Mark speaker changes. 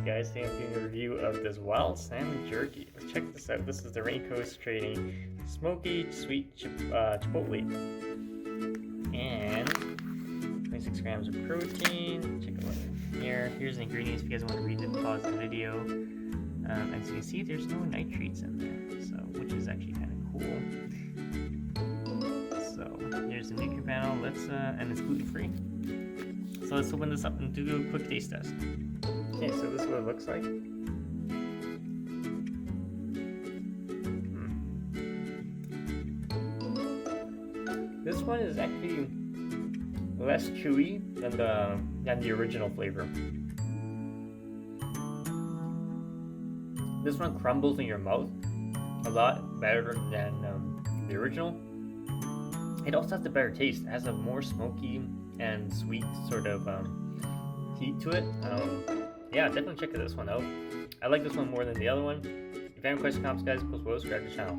Speaker 1: guys? Today I'm doing a review of this wild salmon jerky. Let's check this out. This is the Raincoast trading smoky sweet chipotle. And 26 grams of protein. Check it out here. Here's the ingredients if you guys want to read it, pause the video. As you can see, there's no nitrates in there, so which is actually kind of cool. So here's the nutrient panel. And it's gluten free. So let's open this up and do a quick taste test. Okay, so this is what it looks like. This one is actually less chewy than the original flavor. This one crumbles in your mouth a lot better than the original. It also has the better taste. It has a more smoky and sweet sort of heat to it. Yeah, definitely check this one out. I like this one more than the other one. If you have any questions, comments, guys, post below, subscribe to the channel.